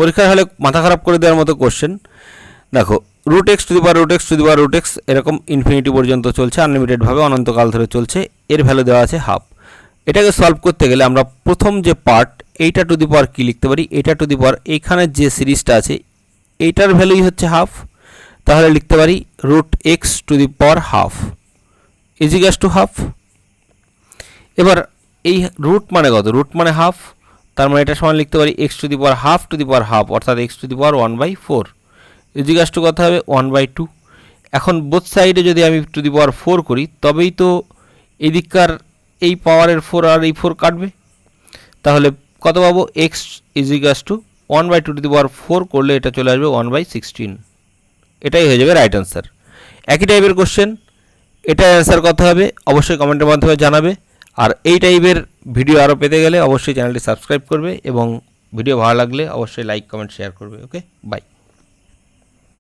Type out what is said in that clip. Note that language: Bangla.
পরীক্ষার হলে মাথা খারাপ করে দেওয়ার মতো কোশ্চেন। দেখো root x to the power root x to the power root x এরকম ইনফিনিটি পর্যন্ত চলছে, আনলিমিটেডভাবে অনন্তকাল ধরে চলছে, এর ভ্যালু দেওয়া আছে হাফ। এটাকে সলভ করতে গেলে আমরা প্রথম যে পার্ট এইটা টু দি পাওয়ার কী লিখতে পারি, এইটা টু দি পাওয়ার এইখানে যে সিরিজটা আছে এইটার ভ্যালুই হচ্ছে হাফ, তাহলে লিখতে পারি root x to the power half equals to half. এবার এই রুট মানে কত, রুট মানে হাফ, তার মানে এটা সমান লিখতে পারি x to the power half অর্থাৎ x to the power 1/4 equals to কত হবে 1/2। এখন বোথ সাইডে যদি আমি টু দি পাওয়ার 4 করি তবেই তো এদিককার এই পাওয়ারের 4 আর এই 4 কাটবে, তাহলে কত পাবো x equals to 1/2 to the power 4 করলে এটা চলে আসবে 1/16। এটাই হয়ে যাবে রাইট অ্যান্সার। একই টাইপের কোশ্চেন, এটার অ্যান্সার কত হবে অবশ্যই কমেন্টের মাধ্যমে জানাবে। আর এই টাইপের ভিডিও আরও পেতে গেলে অবশ্যই চ্যানেলটি সাবস্ক্রাইব করবে এবং ভিডিও ভালো লাগলে অবশ্যই লাইক কমেন্ট শেয়ার করবে। ওকে, বাই।